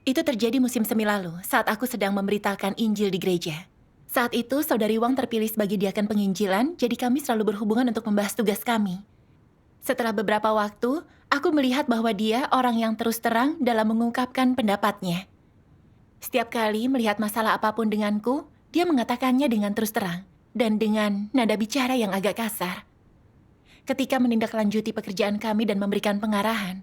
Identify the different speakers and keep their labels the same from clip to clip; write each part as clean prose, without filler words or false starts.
Speaker 1: Itu terjadi musim semi lalu, saat aku sedang memberitakan Injil di gereja. Saat itu, Saudari Wang terpilih sebagai diakan penginjilan, jadi kami selalu berhubungan untuk membahas tugas kami. Setelah beberapa waktu, aku melihat bahwa dia orang yang terus terang dalam mengungkapkan pendapatnya. Setiap kali melihat masalah apapun denganku, dia mengatakannya dengan terus terang, dan dengan nada bicara yang agak kasar. Ketika menindaklanjuti pekerjaan kami dan memberikan pengarahan,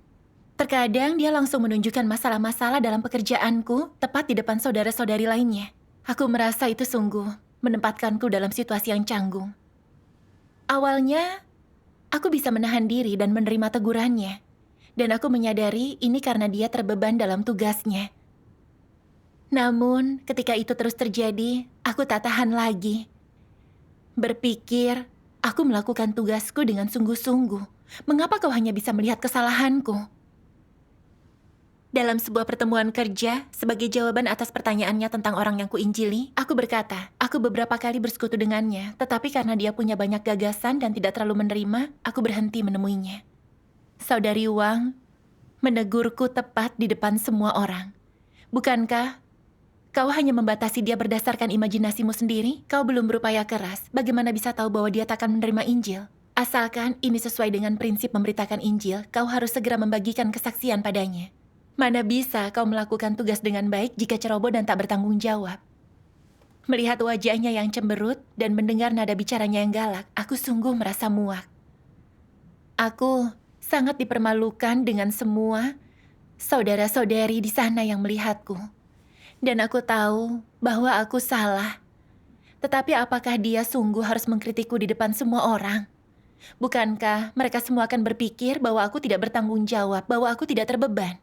Speaker 1: terkadang dia langsung menunjukkan masalah-masalah dalam pekerjaanku tepat di depan saudara-saudari lainnya. Aku merasa itu sungguh menempatkanku dalam situasi yang canggung. Awalnya, aku bisa menahan diri dan menerima tegurannya. Dan aku menyadari ini karena dia terbeban dalam tugasnya. Namun, ketika itu terus terjadi, aku tak tahan lagi. Berpikir, aku melakukan tugasku dengan sungguh-sungguh. Mengapa kau hanya bisa melihat kesalahanku? Dalam sebuah pertemuan kerja, sebagai jawaban atas pertanyaannya tentang orang yang kuinjili, aku berkata, aku beberapa kali bersekutu dengannya, tetapi karena dia punya banyak gagasan dan tidak terlalu menerima, aku berhenti menemuinya. Saudari Wang menegurku tepat di depan semua orang. Bukankah kau hanya membatasi dia berdasarkan imajinasimu sendiri? Kau belum berupaya keras, bagaimana bisa tahu bahwa dia tak akan menerima Injil? Asalkan ini sesuai dengan prinsip memberitakan Injil, kau harus segera membagikan kesaksian padanya. Mana bisa kau melakukan tugas dengan baik jika ceroboh dan tak bertanggung jawab? Melihat wajahnya yang cemberut dan mendengar nada bicaranya yang galak, aku sungguh merasa muak. Aku sangat dipermalukan dengan semua saudara-saudari di sana yang melihatku. Dan aku tahu bahwa aku salah. Tetapi apakah dia sungguh harus mengkritikku di depan semua orang? Bukankah mereka semua akan berpikir bahwa aku tidak bertanggung jawab, bahwa aku tidak terbeban?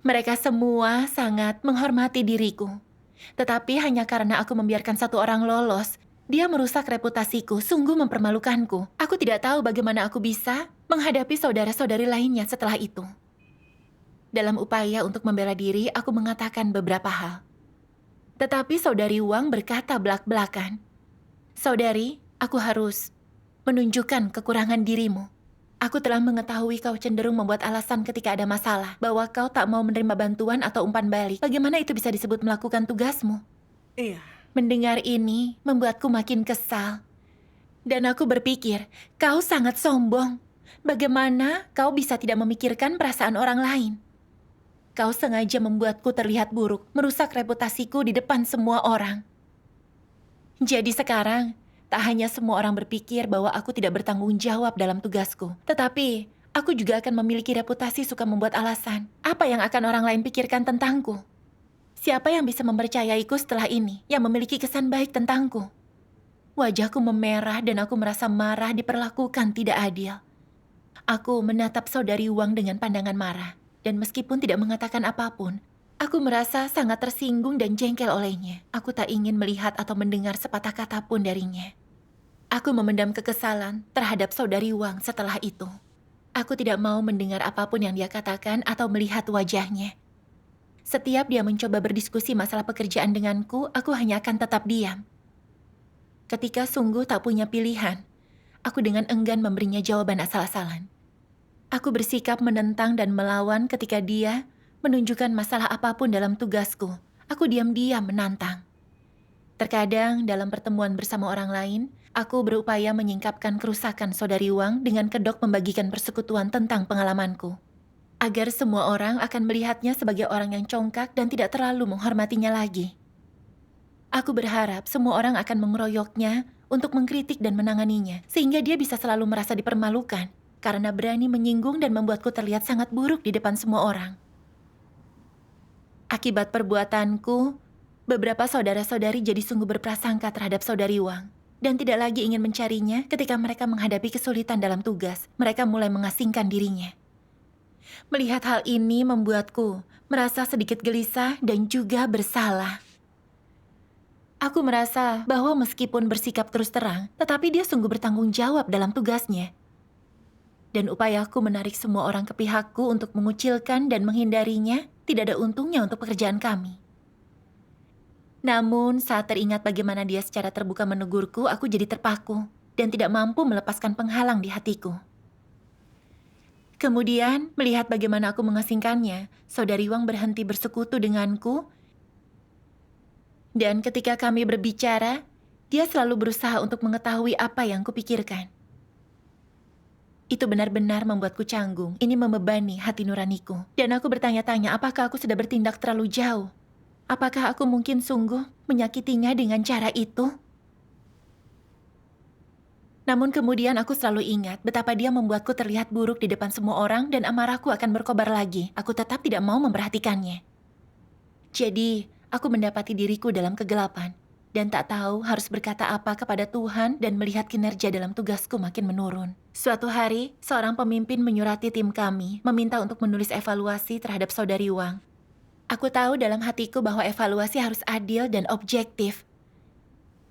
Speaker 1: Mereka semua sangat menghormati diriku. Tetapi hanya karena aku membiarkan satu orang lolos, dia merusak reputasiku, sungguh mempermalukanku. Aku tidak tahu bagaimana aku bisa menghadapi saudara-saudari lainnya setelah itu. Dalam upaya untuk membela diri, aku mengatakan beberapa hal. Tetapi Saudari Wang berkata belak-belakan, "Saudari, aku harus menunjukkan kekurangan dirimu. Aku telah mengetahui kau cenderung membuat alasan ketika ada masalah, bahwa kau tak mau menerima bantuan atau umpan balik. Bagaimana itu bisa disebut melakukan tugasmu?"
Speaker 2: Iya.
Speaker 1: Mendengar ini membuatku makin kesal. Dan aku berpikir, kau sangat sombong. Bagaimana kau bisa tidak memikirkan perasaan orang lain? Kau sengaja membuatku terlihat buruk, merusak reputasiku di depan semua orang. Jadi sekarang, tak hanya semua orang berpikir bahwa aku tidak bertanggung jawab dalam tugasku, tetapi aku juga akan memiliki reputasi suka membuat alasan. Apa yang akan orang lain pikirkan tentangku? Siapa yang bisa mempercayaiku setelah ini, yang memiliki kesan baik tentangku? Wajahku memerah dan aku merasa marah diperlakukan tidak adil. Aku menatap Saudari Wang dengan pandangan marah, dan meskipun tidak mengatakan apapun, aku merasa sangat tersinggung dan jengkel olehnya. Aku tak ingin melihat atau mendengar sepatah kata pun darinya. Aku memendam kekesalan terhadap Saudari Wang setelah itu. Aku tidak mau mendengar apapun yang dia katakan atau melihat wajahnya. Setiap dia mencoba berdiskusi masalah pekerjaan denganku, aku hanya akan tetap diam. Ketika sungguh tak punya pilihan, aku dengan enggan memberinya jawaban asal-asalan. Aku bersikap menentang dan melawan ketika dia menunjukkan masalah apapun dalam tugasku. Aku diam-diam menantang. Terkadang dalam pertemuan bersama orang lain, aku berupaya menyingkapkan kerusakan Saudari Wang dengan kedok membagikan persekutuan tentang pengalamanku. Agar semua orang akan melihatnya sebagai orang yang congkak dan tidak terlalu menghormatinya lagi. Aku berharap semua orang akan mengeroyoknya untuk mengkritik dan menanganinya, sehingga dia bisa selalu merasa dipermalukan, karena berani menyinggung dan membuatku terlihat sangat buruk di depan semua orang. Akibat perbuatanku, beberapa saudara-saudari jadi sungguh berprasangka terhadap Saudari Wang, dan tidak lagi ingin mencarinya ketika mereka menghadapi kesulitan dalam tugas. Mereka mulai mengasingkan dirinya. Melihat hal ini membuatku merasa sedikit gelisah dan juga bersalah. Aku merasa bahwa meskipun bersikap terus terang, tetapi dia sungguh bertanggung jawab dalam tugasnya. Dan upayaku menarik semua orang ke pihakku untuk mengucilkan dan menghindarinya tidak ada untungnya untuk pekerjaan kami. Namun saat teringat bagaimana dia secara terbuka menegurku, aku jadi terpaku dan tidak mampu melepaskan penghalang di hatiku. Kemudian, melihat bagaimana aku mengasingkannya, Saudari Wang berhenti bersekutu denganku. Dan ketika kami berbicara, dia selalu berusaha untuk mengetahui apa yang kupikirkan. Itu benar-benar membuatku canggung. Ini membebani hati nuraniku. Dan aku bertanya-tanya apakah aku sudah bertindak terlalu jauh. Apakah aku mungkin sungguh menyakitinya dengan cara itu? Namun kemudian aku selalu ingat betapa dia membuatku terlihat buruk di depan semua orang dan amarahku akan berkobar lagi. Aku tetap tidak mau memperhatikannya. Jadi, aku mendapati diriku dalam kegelapan dan tak tahu harus berkata apa kepada Tuhan dan melihat kinerja dalam tugasku makin menurun. Suatu hari, seorang pemimpin menyurati tim kami, meminta untuk menulis evaluasi terhadap Saudari Wang. Aku tahu dalam hatiku bahwa evaluasi harus adil dan objektif.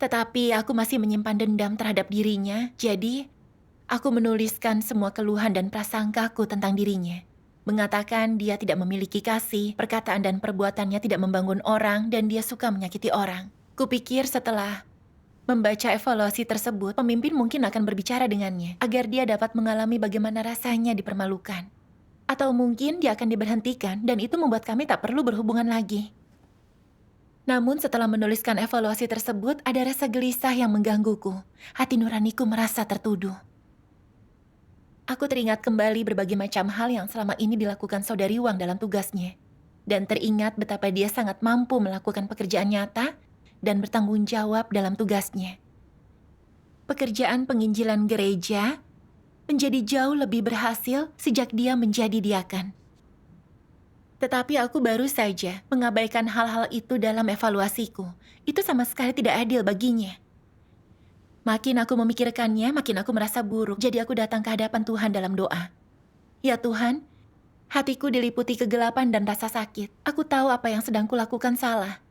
Speaker 1: Tetapi aku masih menyimpan dendam terhadap dirinya, jadi aku menuliskan semua keluhan dan prasangkaku tentang dirinya. Mengatakan dia tidak memiliki kasih, perkataan dan perbuatannya tidak membangun orang, dan dia suka menyakiti orang. Kupikir setelah membaca evaluasi tersebut, pemimpin mungkin akan berbicara dengannya, agar dia dapat mengalami bagaimana rasanya dipermalukan. Atau mungkin dia akan diberhentikan, dan itu membuat kami tak perlu berhubungan lagi. Namun setelah menuliskan evaluasi tersebut, ada rasa gelisah yang menggangguku. Hati nuraniku merasa tertuduh. Aku teringat kembali berbagai macam hal yang selama ini dilakukan Saudari Wang dalam tugasnya. Dan teringat betapa dia sangat mampu melakukan pekerjaan nyata dan bertanggung jawab dalam tugasnya. Pekerjaan penginjilan gereja menjadi jauh lebih berhasil sejak dia menjadi diakan. Tetapi aku baru saja mengabaikan hal-hal itu dalam evaluasiku. Itu sama sekali tidak adil baginya. Makin aku memikirkannya, makin aku merasa buruk. Jadi aku datang ke hadapan Tuhan dalam doa. Ya Tuhan, hatiku diliputi kegelapan dan rasa sakit. Aku tahu apa yang sedang kulakukan salah.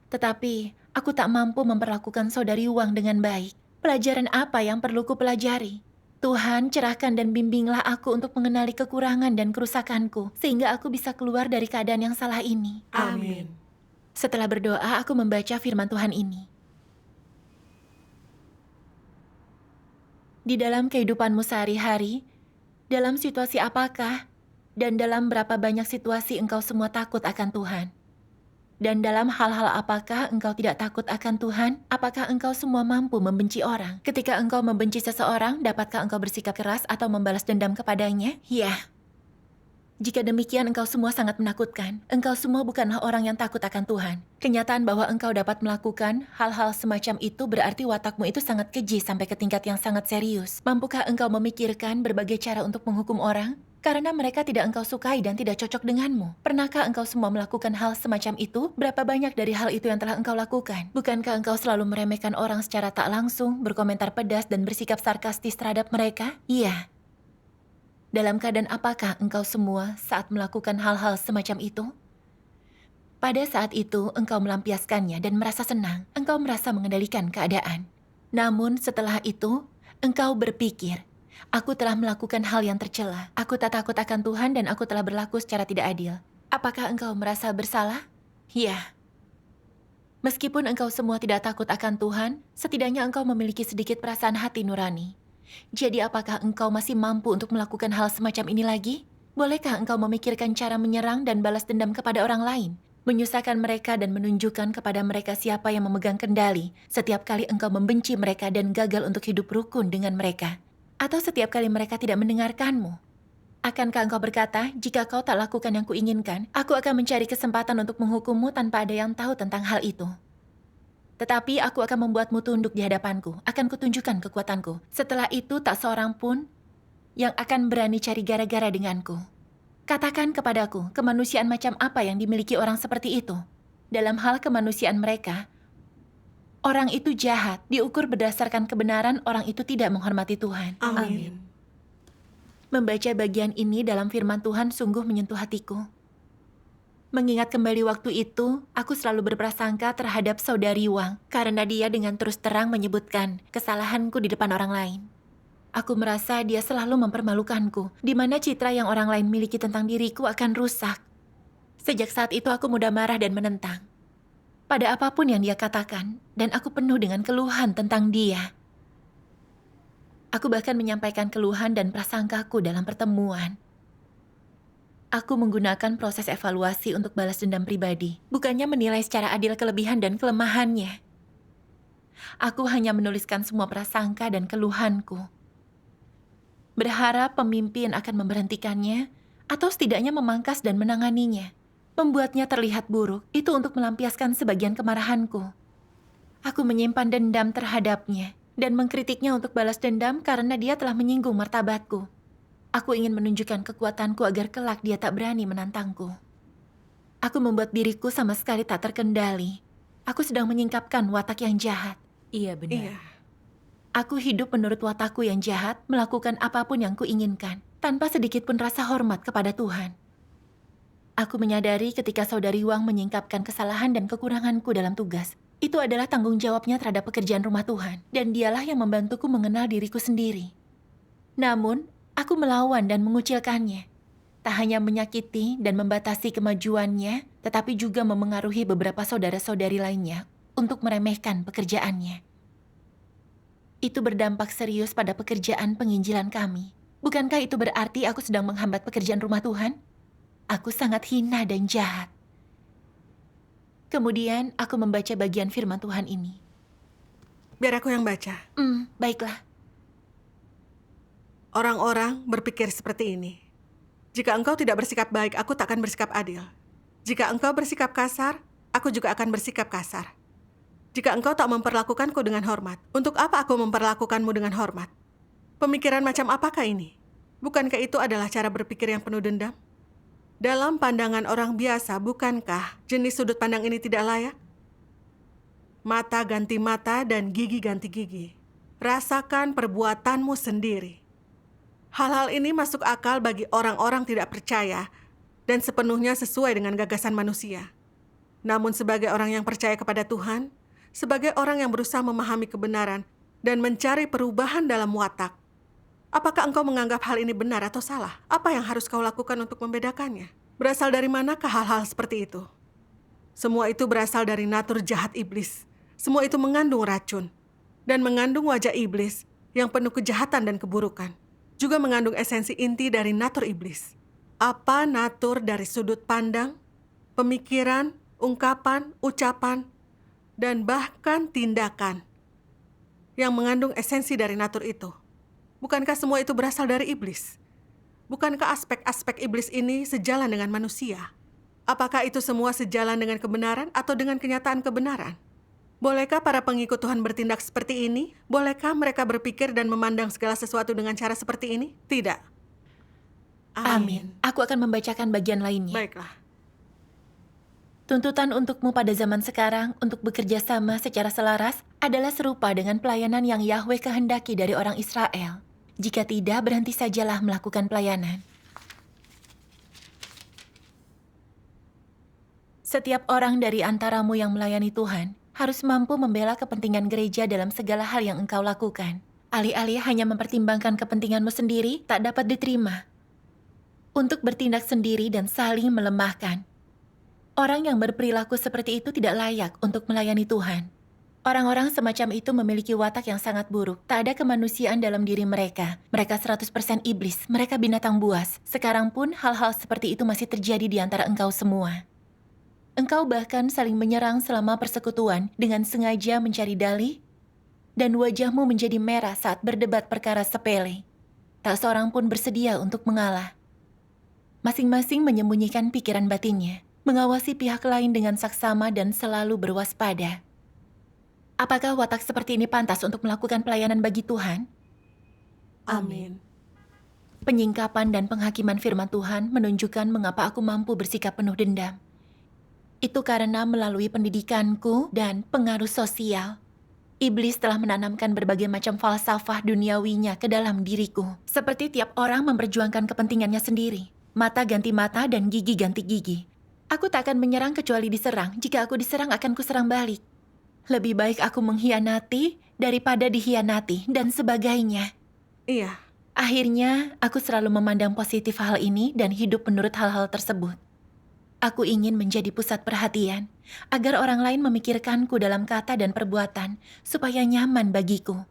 Speaker 1: Tetapi aku tak mampu memperlakukan Saudari Wang dengan baik. Pelajaran apa yang perlu kupelajari? Tuhan, cerahkan dan bimbinglah aku untuk mengenali kekurangan dan kerusakanku, sehingga aku bisa keluar dari keadaan yang salah ini.
Speaker 2: Amin.
Speaker 1: Setelah berdoa, aku membaca firman Tuhan ini. Di dalam kehidupanmu sehari-hari, dalam situasi apakah, dan dalam berapa banyak situasi engkau semua takut akan Tuhan? Dan dalam hal-hal apakah engkau tidak takut akan Tuhan? Apakah engkau semua mampu membenci orang? Ketika engkau membenci seseorang, dapatkah engkau bersikap keras atau membalas dendam kepadanya? Ya. Jika demikian, engkau semua sangat menakutkan. Engkau semua bukanlah orang yang takut akan Tuhan. Kenyataan bahwa engkau dapat melakukan hal-hal semacam itu berarti watakmu itu sangat keji sampai ke tingkat yang sangat serius. Mampukah engkau memikirkan berbagai cara untuk menghukum orang? Karena mereka tidak engkau sukai dan tidak cocok denganmu. Pernahkah engkau semua melakukan hal semacam itu? Berapa banyak dari hal itu yang telah engkau lakukan? Bukankah engkau selalu meremehkan orang secara tak langsung, berkomentar pedas dan bersikap sarkastis terhadap mereka? Iya. Dalam keadaan apakah engkau semua saat melakukan hal-hal semacam itu? Pada saat itu, engkau melampiaskannya dan merasa senang. Engkau merasa mengendalikan keadaan. Namun setelah itu, engkau berpikir, aku telah melakukan hal yang tercela. Aku tak takut akan Tuhan dan aku telah berlaku secara tidak adil. Apakah engkau merasa bersalah? Ya. Meskipun engkau semua tidak takut akan Tuhan, setidaknya engkau memiliki sedikit perasaan hati nurani. Jadi apakah engkau masih mampu untuk melakukan hal semacam ini lagi? Bolehkah engkau memikirkan cara menyerang dan balas dendam kepada orang lain? Menyusahkan mereka dan menunjukkan kepada mereka siapa yang memegang kendali setiap kali engkau membenci mereka dan gagal untuk hidup rukun dengan mereka? Atau setiap kali mereka tidak mendengarkanmu? Akankah engkau berkata, jika kau tak lakukan yang kuinginkan, aku akan mencari kesempatan untuk menghukummu tanpa ada yang tahu tentang hal itu? Tetapi aku akan membuatmu tunduk di hadapanku, akan kutunjukkan kekuatanku. Setelah itu tak seorang pun yang akan berani cari gara-gara denganku. Katakan kepadaku, kemanusiaan macam apa yang dimiliki orang seperti itu? Dalam hal kemanusiaan mereka, orang itu jahat, diukur berdasarkan kebenaran, orang itu tidak menghormati Tuhan.
Speaker 2: Amin.
Speaker 1: Membaca bagian ini dalam firman Tuhan sungguh menyentuh hatiku. Mengingat kembali waktu itu, aku selalu berprasangka terhadap Saudari Wang karena dia dengan terus terang menyebutkan kesalahanku di depan orang lain. Aku merasa dia selalu mempermalukanku, di mana citra yang orang lain miliki tentang diriku akan rusak. Sejak saat itu aku mudah marah dan menentang pada apapun yang dia katakan, dan aku penuh dengan keluhan tentang dia. Aku bahkan menyampaikan keluhan dan prasangkaku dalam pertemuan. Aku menggunakan proses evaluasi untuk balas dendam pribadi, bukannya menilai secara adil kelebihan dan kelemahannya. Aku hanya menuliskan semua prasangka dan keluhanku. Berharap pemimpin akan memberhentikannya, atau setidaknya memangkas dan menanganinya. Membuatnya terlihat buruk, itu untuk melampiaskan sebagian kemarahanku. Aku menyimpan dendam terhadapnya, dan mengkritiknya untuk balas dendam karena dia telah menyinggung martabatku. Aku ingin menunjukkan kekuatanku agar kelak dia tak berani menantangku. Aku membuat diriku sama sekali tak terkendali. Aku sedang menyingkapkan watak yang jahat.
Speaker 2: Iya benar.
Speaker 3: Iya.
Speaker 1: Aku hidup menurut watakku yang jahat, melakukan apapun yang kuinginkan, tanpa sedikit pun rasa hormat kepada Tuhan. Aku menyadari ketika saudari Wang menyingkapkan kesalahan dan kekuranganku dalam tugas. Itu adalah tanggung jawabnya terhadap pekerjaan rumah Tuhan, dan dialah yang membantuku mengenal diriku sendiri. Namun, aku melawan dan mengucilkannya. Tak hanya menyakiti dan membatasi kemajuannya, tetapi juga memengaruhi beberapa saudara-saudari lainnya untuk meremehkan pekerjaannya. Itu berdampak serius pada pekerjaan penginjilan kami. Bukankah itu berarti aku sedang menghambat pekerjaan rumah Tuhan? Aku sangat hina dan jahat. Kemudian aku membaca bagian firman Tuhan ini.
Speaker 3: Biar aku yang baca.
Speaker 1: Baiklah.
Speaker 3: Orang-orang berpikir seperti ini. Jika engkau tidak bersikap baik, aku tak akan bersikap adil. Jika engkau bersikap kasar, aku juga akan bersikap kasar. Jika engkau tak memperlakukanku dengan hormat, untuk apa aku memperlakukanmu dengan hormat? Pemikiran macam apakah ini? Bukankah itu adalah cara berpikir yang penuh dendam? Dalam pandangan orang biasa, bukankah jenis sudut pandang ini tidak layak? Mata ganti mata dan gigi ganti gigi. Rasakan perbuatanmu sendiri. Hal-hal ini masuk akal bagi orang-orang tidak percaya dan sepenuhnya sesuai dengan gagasan manusia. Namun sebagai orang yang percaya kepada Tuhan, sebagai orang yang berusaha memahami kebenaran dan mencari perubahan dalam watak, apakah engkau menganggap hal ini benar atau salah? Apa yang harus kau lakukan untuk membedakannya? Berasal dari manakah hal-hal seperti itu? Semua itu berasal dari natur jahat iblis. Semua itu mengandung racun dan mengandung wajah iblis yang penuh kejahatan dan keburukan. Juga mengandung esensi inti dari natur iblis. Apa natur dari sudut pandang, pemikiran, ungkapan, ucapan, dan bahkan tindakan yang mengandung esensi dari natur itu? Bukankah semua itu berasal dari iblis? Bukankah aspek-aspek iblis ini sejalan dengan manusia? Apakah itu semua sejalan dengan kebenaran atau dengan kenyataan kebenaran? Bolehkah para pengikut Tuhan bertindak seperti ini? Bolehkah mereka berpikir dan memandang segala sesuatu dengan cara seperti ini? Tidak.
Speaker 1: Amin. Aku akan membacakan bagian lainnya.
Speaker 3: Baiklah.
Speaker 1: Tuntutan untukmu pada zaman sekarang untuk bekerja sama secara selaras adalah serupa dengan pelayanan yang Yahweh kehendaki dari orang Israel. Jika tidak, berhenti sajalah melakukan pelayanan. Setiap orang dari antaramu yang melayani Tuhan harus mampu membela kepentingan gereja dalam segala hal yang engkau lakukan. Alih-alih hanya mempertimbangkan kepentinganmu sendiri, tak dapat diterima. Untuk bertindak sendiri dan saling melemahkan. Orang yang berperilaku seperti itu tidak layak untuk melayani Tuhan. Orang-orang semacam itu memiliki watak yang sangat buruk. Tak ada kemanusiaan dalam diri mereka. Mereka 100% iblis, mereka binatang buas. Sekarang pun hal-hal seperti itu masih terjadi di antara engkau semua. Engkau bahkan saling menyerang selama persekutuan dengan sengaja mencari dalih, dan wajahmu menjadi merah saat berdebat perkara sepele. Tak seorang pun bersedia untuk mengalah. Masing-masing menyembunyikan pikiran batinnya, mengawasi pihak lain dengan saksama dan selalu berwaspada. Apakah watak seperti ini pantas untuk melakukan pelayanan bagi Tuhan?
Speaker 3: Amin.
Speaker 1: Penyingkapan dan penghakiman firman Tuhan menunjukkan mengapa aku mampu bersikap penuh dendam. Itu karena melalui pendidikanku dan pengaruh sosial, iblis telah menanamkan berbagai macam falsafah duniawinya ke dalam diriku. Seperti tiap orang memperjuangkan kepentingannya sendiri. Mata ganti mata dan gigi ganti gigi. Aku tak akan menyerang kecuali diserang. Jika aku diserang akan kuserang balik. Lebih baik aku mengkhianati daripada dikhianati dan sebagainya.
Speaker 3: Iya.
Speaker 1: Akhirnya, aku selalu memandang positif hal ini dan hidup menurut hal-hal tersebut. Aku ingin menjadi pusat perhatian, agar orang lain memikirkanku dalam kata dan perbuatan, supaya nyaman bagiku.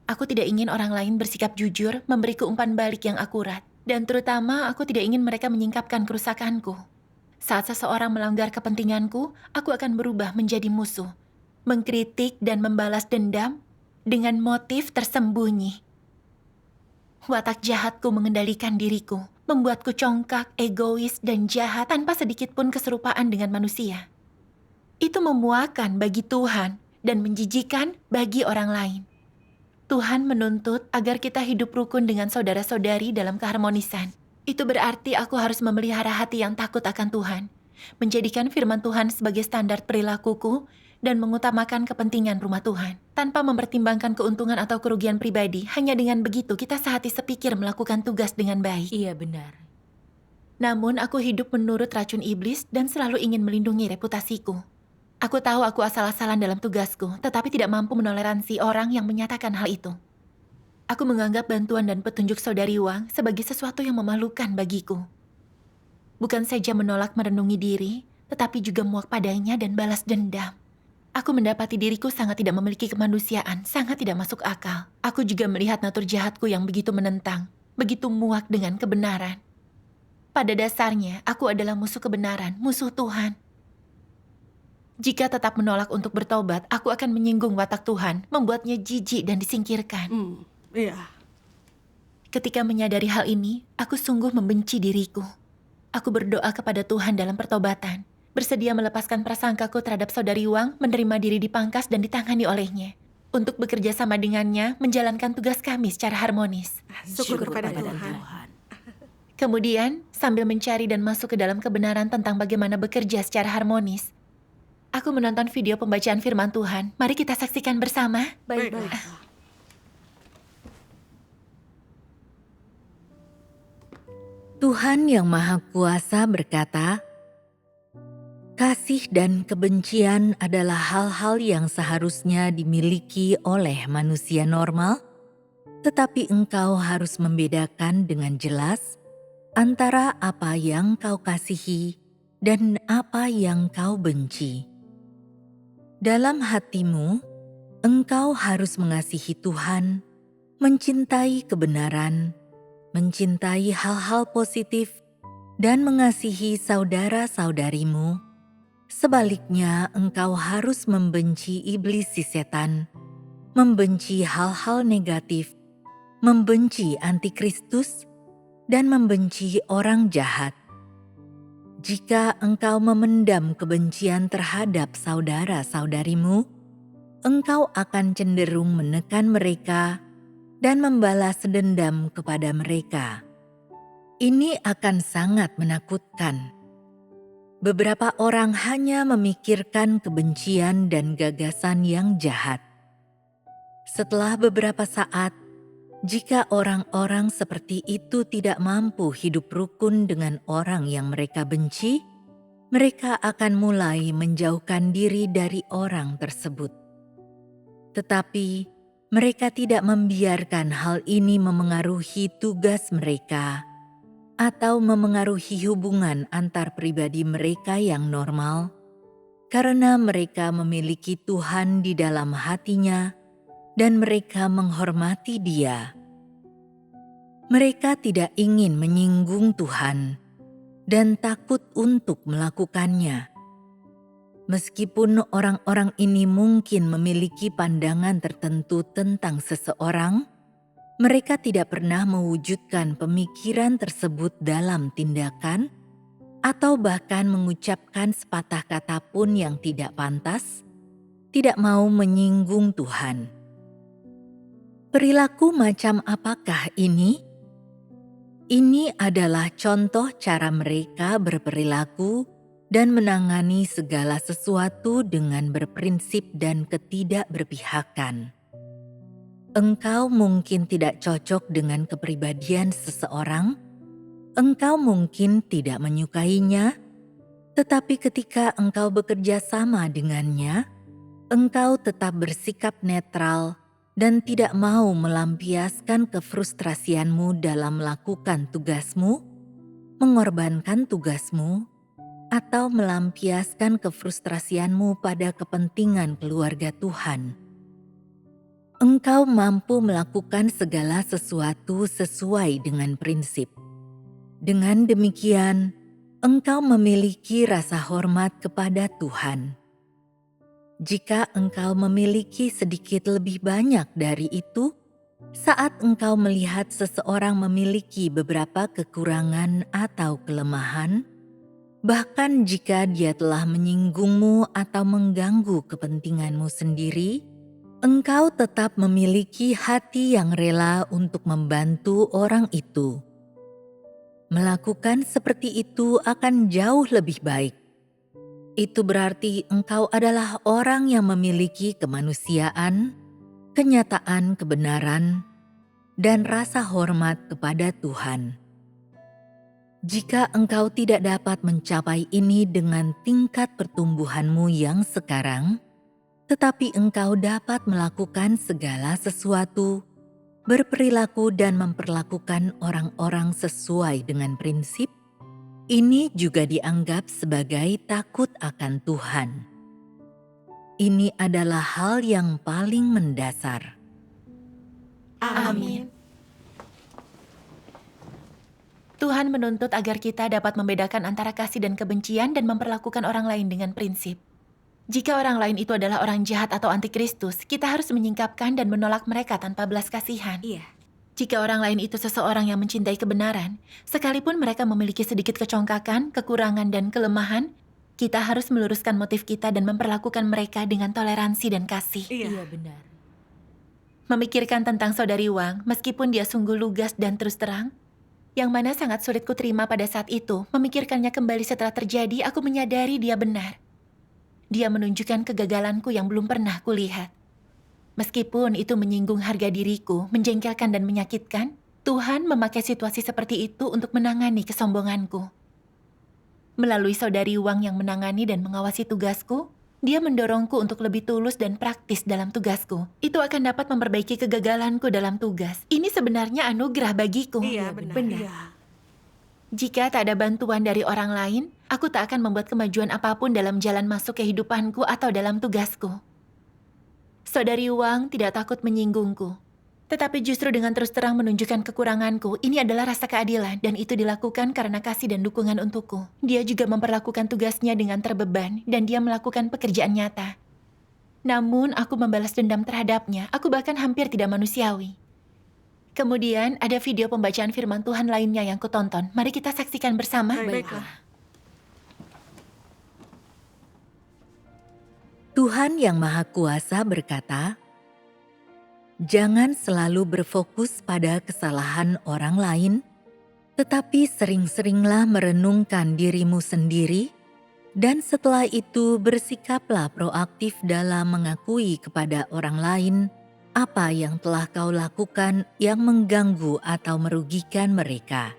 Speaker 1: Aku tidak ingin orang lain bersikap jujur, memberiku umpan balik yang akurat. Dan terutama aku tidak ingin mereka menyingkapkan kerusakanku. Saat seseorang melanggar kepentinganku, aku akan berubah menjadi musuh. Mengkritik dan membalas dendam dengan motif tersembunyi. Watak jahatku mengendalikan diriku, membuatku congkak, egois, dan jahat tanpa sedikit pun keserupaan dengan manusia. Itu memuakan bagi Tuhan dan menjijikan bagi orang lain. Tuhan menuntut agar kita hidup rukun dengan saudara-saudari dalam keharmonisan. Itu berarti aku harus memelihara hati yang takut akan Tuhan, menjadikan firman Tuhan sebagai standar perilakuku, dan mengutamakan kepentingan rumah Tuhan. Tanpa mempertimbangkan keuntungan atau kerugian pribadi, hanya dengan begitu kita sehati sepikir melakukan tugas dengan baik.
Speaker 2: Iya benar.
Speaker 1: Namun aku hidup menurut racun iblis dan selalu ingin melindungi reputasiku. Aku tahu aku asal-asalan dalam tugasku, tetapi tidak mampu menoleransi orang yang menyatakan hal itu. Aku menganggap bantuan dan petunjuk saudari Wang sebagai sesuatu yang memalukan bagiku. Bukan saja menolak merenungi diri, tetapi juga muak padanya dan balas dendam. Aku mendapati diriku sangat tidak memiliki kemanusiaan, sangat tidak masuk akal. Aku juga melihat natur jahatku yang begitu menentang, begitu muak dengan kebenaran. Pada dasarnya, aku adalah musuh kebenaran, musuh Tuhan. Jika tetap menolak untuk bertobat, aku akan menyinggung watak Tuhan, membuatnya jijik dan disingkirkan.
Speaker 3: Iya.
Speaker 1: Ketika menyadari hal ini, aku sungguh membenci diriku. Aku berdoa kepada Tuhan dalam pertobatan, bersedia melepaskan prasangkaku terhadap saudari Wang, menerima diri dipangkas dan ditangani olehnya, untuk bekerja sama dengannya, menjalankan tugas kami secara harmonis.
Speaker 3: Syukur kepada Tuhan.
Speaker 1: Kemudian, sambil mencari dan masuk ke dalam kebenaran tentang bagaimana bekerja secara harmonis, aku menonton video pembacaan firman Tuhan. Mari kita saksikan bersama.
Speaker 3: Baiklah.
Speaker 2: Tuhan yang Maha Kuasa berkata, kasih dan kebencian adalah hal-hal yang seharusnya dimiliki oleh manusia normal, tetapi engkau harus membedakan dengan jelas antara apa yang kau kasihi dan apa yang kau benci. Dalam hatimu, engkau harus mengasihi Tuhan, mencintai kebenaran, mencintai hal-hal positif, dan mengasihi saudara-saudarimu. Sebaliknya, engkau harus membenci iblis si setan, membenci hal-hal negatif, membenci antikristus, dan membenci orang jahat. Jika engkau memendam kebencian terhadap saudara-saudarimu, engkau akan cenderung menekan mereka dan membalas dendam kepada mereka. Ini akan sangat menakutkan. Beberapa orang hanya memikirkan kebencian dan gagasan yang jahat. Setelah beberapa saat, jika orang-orang seperti itu tidak mampu hidup rukun dengan orang yang mereka benci, mereka akan mulai menjauhkan diri dari orang tersebut. Tetapi mereka tidak membiarkan hal ini memengaruhi tugas mereka atau memengaruhi hubungan antar pribadi mereka yang normal, karena mereka memiliki Tuhan di dalam hatinya dan mereka menghormati Dia. Mereka tidak ingin menyinggung Tuhan dan takut untuk melakukannya. Meskipun orang-orang ini mungkin memiliki pandangan tertentu tentang seseorang, mereka tidak pernah mewujudkan pemikiran tersebut dalam tindakan atau bahkan mengucapkan sepatah kata pun yang tidak pantas, tidak mau menyinggung Tuhan. Perilaku macam apakah ini? Ini adalah contoh cara mereka berperilaku dan menangani segala sesuatu dengan berprinsip dan ketidakberpihakan. Engkau mungkin tidak cocok dengan kepribadian seseorang, engkau mungkin tidak menyukainya, tetapi ketika engkau bekerja sama dengannya, engkau tetap bersikap netral dan tidak mau melampiaskan kefrustrasianmu dalam melakukan tugasmu, mengorbankan tugasmu, atau melampiaskan kefrustrasianmu pada kepentingan keluarga Tuhan. Engkau mampu melakukan segala sesuatu sesuai dengan prinsip. Dengan demikian, engkau memiliki rasa hormat kepada Tuhan. Jika engkau memiliki sedikit lebih banyak dari itu, saat engkau melihat seseorang memiliki beberapa kekurangan atau kelemahan, bahkan jika dia telah menyinggungmu atau mengganggu kepentinganmu sendiri, engkau tetap memiliki hati yang rela untuk membantu orang itu. Melakukan seperti itu akan jauh lebih baik. Itu berarti engkau adalah orang yang memiliki kemanusiaan, kenyataan kebenaran, dan rasa hormat kepada Tuhan. Jika engkau tidak dapat mencapai ini dengan tingkat pertumbuhanmu yang sekarang, tetapi engkau dapat melakukan segala sesuatu, berperilaku dan memperlakukan orang-orang sesuai dengan prinsip, ini juga dianggap sebagai takut akan Tuhan. Ini adalah hal yang paling mendasar.
Speaker 1: Amin. Tuhan menuntut agar kita dapat membedakan antara kasih dan kebencian dan memperlakukan orang lain dengan prinsip. Jika orang lain itu adalah orang jahat atau antikristus, kita harus menyingkapkan dan menolak mereka tanpa belas kasihan.
Speaker 3: Iya.
Speaker 1: Jika orang lain itu seseorang yang mencintai kebenaran, sekalipun mereka memiliki sedikit kecongkakan, kekurangan, dan kelemahan, kita harus meluruskan motif kita dan memperlakukan mereka dengan toleransi dan kasih.
Speaker 3: Iya.
Speaker 2: Benar.
Speaker 1: Memikirkan tentang saudari Wang, meskipun dia sungguh lugas dan terus terang, yang mana sangat sulit kuterima pada saat itu, memikirkannya kembali setelah terjadi, aku menyadari dia benar. Dia menunjukkan kegagalanku yang belum pernah kulihat. Meskipun itu menyinggung harga diriku, menjengkelkan dan menyakitkan, Tuhan memakai situasi seperti itu untuk menangani kesombonganku. Melalui saudari Wang yang menangani dan mengawasi tugasku, dia mendorongku untuk lebih tulus dan praktis dalam tugasku. Itu akan dapat memperbaiki kegagalanku dalam tugas. Ini sebenarnya anugerah bagiku.
Speaker 3: Iya, benar. Iya.
Speaker 1: Jika tak ada bantuan dari orang lain, aku tak akan membuat kemajuan apapun dalam jalan masuk kehidupanku atau dalam tugasku. Saudari Wang tidak takut menyinggungku. Tetapi justru dengan terus terang menunjukkan kekuranganku, ini adalah rasa keadilan dan itu dilakukan karena kasih dan dukungan untukku. Dia juga memperlakukan tugasnya dengan terbeban dan dia melakukan pekerjaan nyata. Namun aku membalas dendam terhadapnya, aku bahkan hampir tidak manusiawi. Kemudian ada video pembacaan firman Tuhan lainnya yang kutonton. Mari kita saksikan bersama.
Speaker 3: Baiklah.
Speaker 2: Tuhan Yang Maha Kuasa berkata, "Jangan selalu berfokus pada kesalahan orang lain, tetapi sering-seringlah merenungkan dirimu sendiri, dan setelah itu bersikaplah proaktif dalam mengakui kepada orang lain apa yang telah kau lakukan yang mengganggu atau merugikan mereka.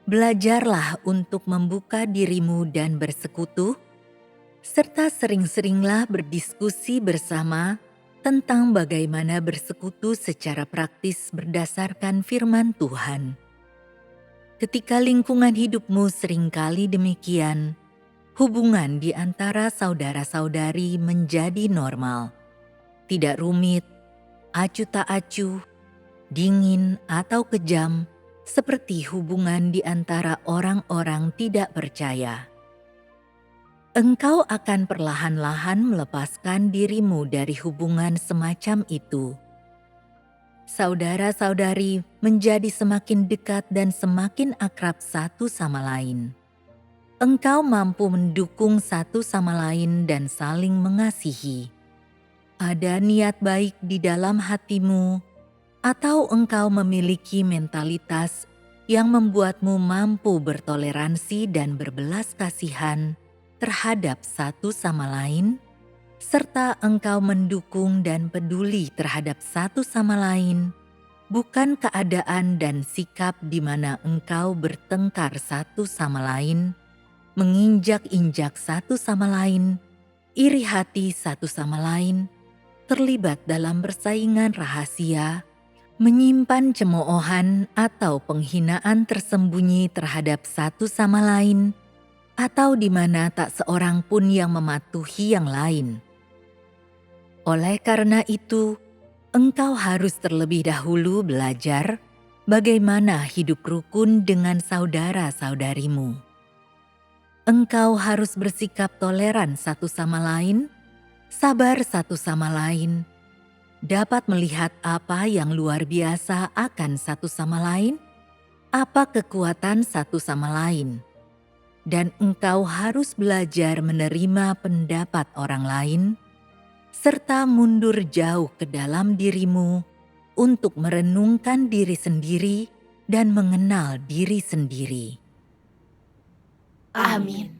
Speaker 2: Belajarlah untuk membuka dirimu dan bersekutu, serta sering-seringlah berdiskusi bersama tentang bagaimana bersekutu secara praktis berdasarkan firman Tuhan. Ketika lingkungan hidupmu seringkali demikian, hubungan di antara saudara-saudari menjadi normal, tidak rumit, acuh tak acuh, dingin atau kejam, seperti hubungan di antara orang-orang tidak percaya. Engkau akan perlahan-lahan melepaskan dirimu dari hubungan semacam itu. Saudara-saudari menjadi semakin dekat dan semakin akrab satu sama lain. Engkau mampu mendukung satu sama lain dan saling mengasihi. Ada niat baik di dalam hatimu, atau engkau memiliki mentalitas yang membuatmu mampu bertoleransi dan berbelas kasihan terhadap satu sama lain, serta engkau mendukung dan peduli terhadap satu sama lain, bukan keadaan dan sikap di mana engkau bertengkar satu sama lain, menginjak-injak satu sama lain, iri hati satu sama lain, terlibat dalam persaingan rahasia, menyimpan cemoohan atau penghinaan tersembunyi terhadap satu sama lain, atau di mana tak seorang pun yang mematuhi yang lain. Oleh karena itu, engkau harus terlebih dahulu belajar Bagaimana hidup rukun dengan saudara-saudarimu? Engkau harus bersikap toleran satu sama lain, sabar satu sama lain, dapat melihat apa yang luar biasa akan satu sama lain, apa kekuatan satu sama lain. Dan engkau harus belajar menerima pendapat orang lain, serta mundur jauh ke dalam dirimu untuk merenungkan diri sendiri dan mengenal diri sendiri.
Speaker 1: Amin.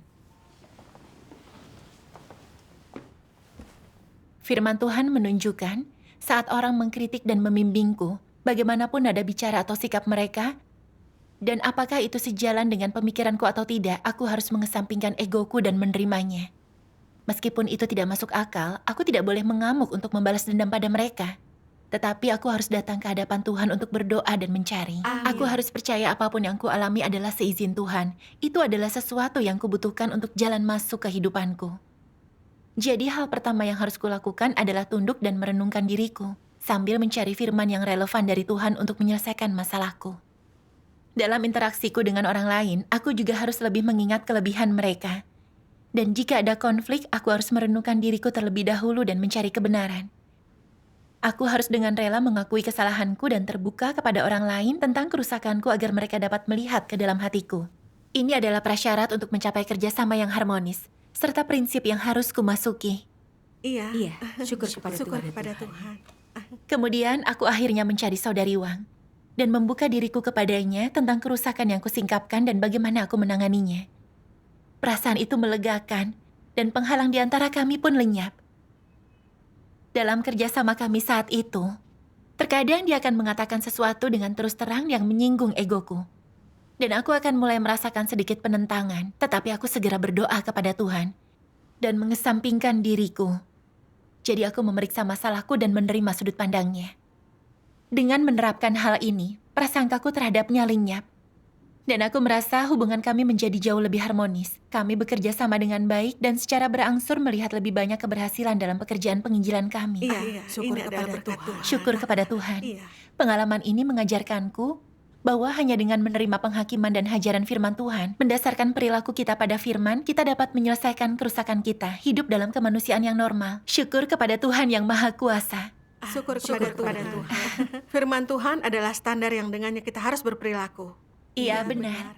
Speaker 1: Firman Tuhan menunjukkan saat orang mengkritik dan membimbingku, bagaimanapun nada bicara atau sikap mereka, dan apakah itu sejalan dengan pemikiranku atau tidak, aku harus mengesampingkan egoku dan menerimanya. Meskipun itu tidak masuk akal, aku tidak boleh mengamuk untuk membalas dendam pada mereka. Tetapi aku harus datang ke hadapan Tuhan untuk berdoa dan mencari.
Speaker 3: Amin.
Speaker 1: Aku harus percaya apapun yang kualami adalah seizin Tuhan. Itu adalah sesuatu yang kubutuhkan untuk jalan masuk ke hidupanku. Jadi hal pertama yang harus kulakukan adalah tunduk dan merenungkan diriku, sambil mencari firman yang relevan dari Tuhan untuk menyelesaikan masalahku. Dalam interaksiku dengan orang lain, aku juga harus lebih mengingat kelebihan mereka. Dan jika ada konflik, aku harus merenungkan diriku terlebih dahulu dan mencari kebenaran. Aku harus dengan rela mengakui kesalahanku dan terbuka kepada orang lain tentang kerusakanku agar mereka dapat melihat ke dalam hatiku. Ini adalah prasyarat untuk mencapai kerjasama yang harmonis, serta prinsip yang harus kumasuki.
Speaker 3: Iya.
Speaker 4: Syukur kepada
Speaker 3: Syukur
Speaker 4: Tuhan.
Speaker 3: kepada Tuhan.
Speaker 1: Kemudian aku akhirnya mencari saudari Wang dan membuka diriku kepadanya tentang kerusakan yang kusingkapkan dan bagaimana aku menanganinya. Perasaan itu melegakan dan penghalang di antara kami pun lenyap. Dalam kerjasama kami saat itu, terkadang dia akan mengatakan sesuatu dengan terus terang yang menyinggung egoku. Dan aku akan mulai merasakan sedikit penentangan, tetapi aku segera berdoa kepada Tuhan dan mengesampingkan diriku. Jadi aku memeriksa masalahku dan menerima sudut pandangnya. Dengan menerapkan hal ini, prasangkaku terhadapnya lenyap. Dan aku merasa hubungan kami menjadi jauh lebih harmonis. Kami bekerja sama dengan baik dan secara berangsur melihat lebih banyak keberhasilan dalam pekerjaan penginjilan kami.
Speaker 3: Iya,
Speaker 4: syukur
Speaker 3: ini
Speaker 4: kepada
Speaker 3: adalah berkat
Speaker 4: Tuhan.
Speaker 3: Tuhan.
Speaker 1: Syukur kepada Tuhan.
Speaker 3: Iya.
Speaker 1: Pengalaman ini mengajarkanku bahwa hanya dengan menerima penghakiman dan hajaran firman Tuhan, berdasarkan perilaku kita pada firman, kita dapat menyelesaikan kerusakan kita, hidup dalam kemanusiaan yang normal. Syukur kepada Tuhan yang Maha Kuasa.
Speaker 3: Syukur
Speaker 4: Syukur
Speaker 3: kepada
Speaker 4: kepada
Speaker 3: Tuhan. Firman Tuhan adalah standar yang dengannya kita harus berperilaku.
Speaker 1: Iya, benar.